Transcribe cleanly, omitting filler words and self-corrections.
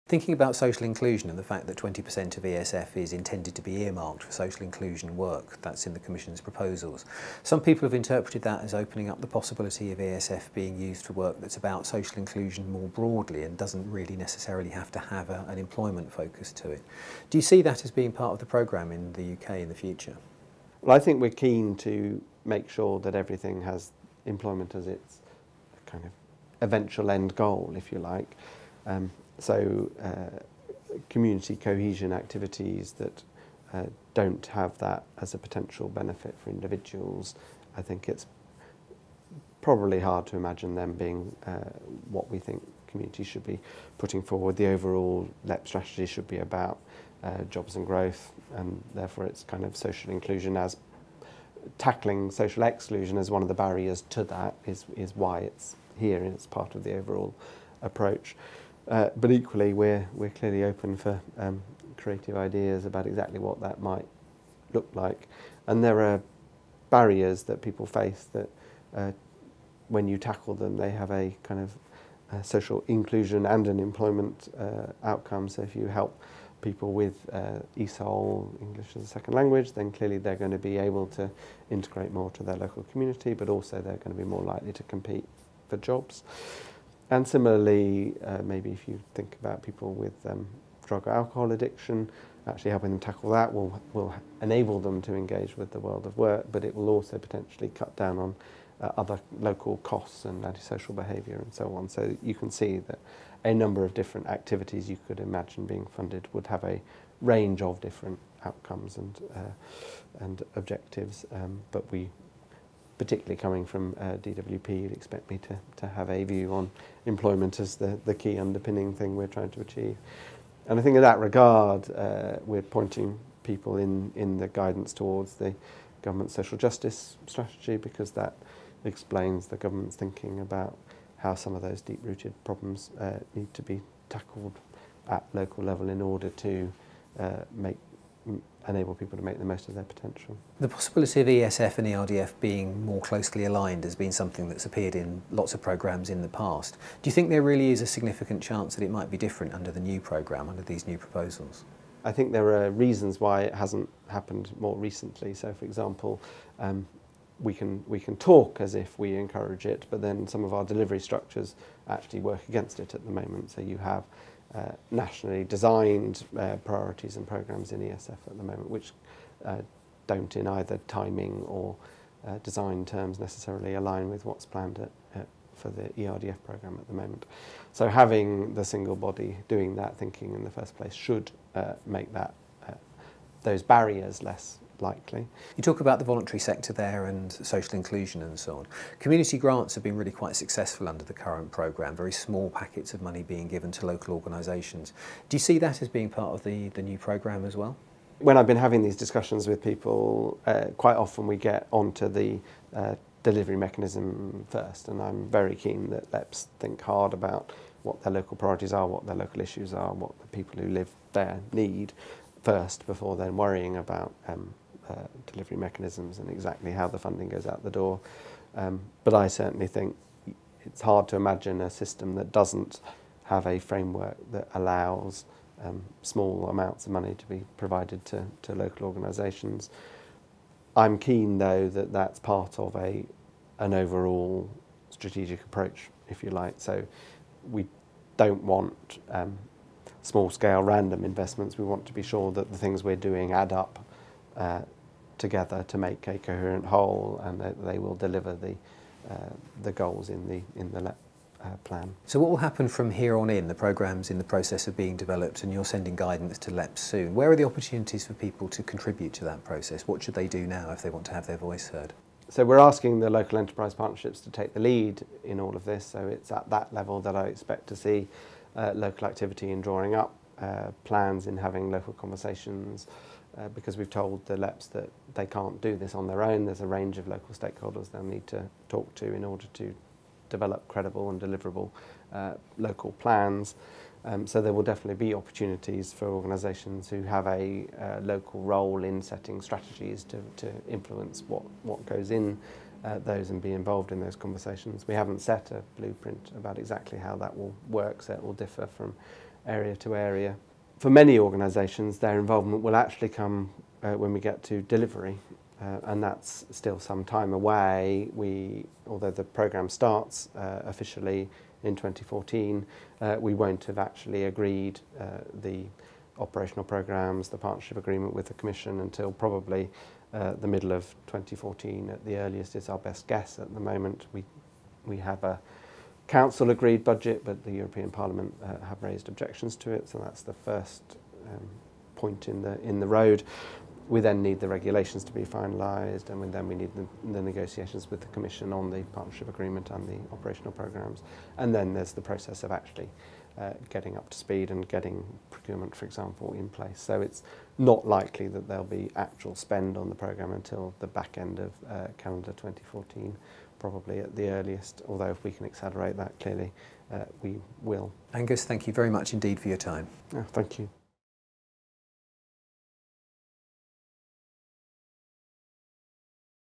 Thinking about social inclusion and the fact that 20% of ESF is intended to be earmarked for social inclusion work, that's in the Commission's proposals. Some people have interpreted that as opening up the possibility of ESF being used for work that's about social inclusion more broadly and doesn't really necessarily have to have an employment focus to it. Do you see that as being part of the programme in the UK in the future? Well, I think we're keen to make sure that everything has employment as its kind of eventual end goal, if you like. So community cohesion activities that don't have that as a potential benefit for individuals, I think it's probably hard to imagine them being what we think communities should be putting forward. The overall LEP strategy should be about jobs and growth, and therefore it's kind of social inclusion as tackling social exclusion as one of the barriers to that is why it's here and it's part of the overall approach. But equally, we're clearly open for creative ideas about exactly what that might look like. And there are barriers that people face that when you tackle them, they have a kind of social inclusion and an employment outcome. So if you help people with ESOL, English as a second language, then clearly they're going to be able to integrate more to their local community, but also they're going to be more likely to compete for jobs. And similarly, maybe if you think about people with drug or alcohol addiction, actually helping them tackle that will enable them to engage with the world of work, but it will also potentially cut down on other local costs and antisocial behaviour and so on. So you can see that a number of different activities you could imagine being funded would have a range of different outcomes and objectives, but we, particularly coming from DWP, you'd expect me to have a view on employment as the key underpinning thing we're trying to achieve. And I think in that regard, we're pointing people in the guidance towards the government social justice strategy, because that explains the government's thinking about how some of those deep-rooted problems need to be tackled at local level in order to enable people to make the most of their potential. The possibility of ESF and ERDF being more closely aligned has been something that's appeared in lots of programmes in the past. Do you think there really is a significant chance that it might be different under the new programme, under these new proposals? I think there are reasons why it hasn't happened more recently. So, for example, we can talk as if we encourage it, but then some of our delivery structures actually work against it at the moment. So you have nationally designed priorities and programmes in ESF at the moment, which don't in either timing or design terms necessarily align with what's planned for the ERDF programme at the moment. So having the single body doing that thinking in the first place should make that those barriers less likely. You talk about the voluntary sector there and social inclusion and so on. Community grants have been really quite successful under the current programme, very small packets of money being given to local organisations. Do you see that as being part of the new programme as well? When I've been having these discussions with people, quite often we get onto the delivery mechanism first, and I'm very keen that LEPs think hard about what their local priorities are, what their local issues are, what the people who live there need first, before then worrying about delivery mechanisms and exactly how the funding goes out the door. But I certainly think it's hard to imagine a system that doesn't have a framework that allows small amounts of money to be provided to local organisations. I'm keen, though, that that's part of an overall strategic approach, if you like. So we don't want small-scale random investments. We want to be sure that the things we're doing add up together to make a coherent whole, and that they will deliver the goals in the LEP plan. So what will happen from here on in? The programme's in the process of being developed and you're sending guidance to LEPs soon. Where are the opportunities for people to contribute to that process? What should they do now if they want to have their voice heard? So we're asking the local enterprise partnerships to take the lead in all of this, so it's at that level that I expect to see local activity in drawing up plans, in having local conversations, because we've told the LEPs that they can't do this on their own. There's a range of local stakeholders they'll need to talk to in order to develop credible and deliverable local plans. So there will definitely be opportunities for organisations who have a local role in setting strategies to influence what goes in those and be involved in those conversations. We haven't set a blueprint about exactly how that will work, so it will differ from area to area. For many organisations, their involvement will actually come when we get to delivery, and that's still some time away. Although the programme starts officially in 2014, we won't have actually agreed the operational programmes, the partnership agreement with the Commission until probably the middle of 2014 at the earliest is our best guess at the moment. We have a Council agreed budget, but the European Parliament have raised objections to it, so that's the first point in the road. We then need the regulations to be finalised, and then we need the negotiations with the Commission on the partnership agreement and the operational programmes. And then there's the process of actually getting up to speed and getting procurement, for example, in place. So it's not likely that there'll be actual spend on the programme until the back end of calendar 2014, probably at the earliest, although if we can accelerate that, clearly we will. Angus, thank you very much indeed for your time. Oh, thank you.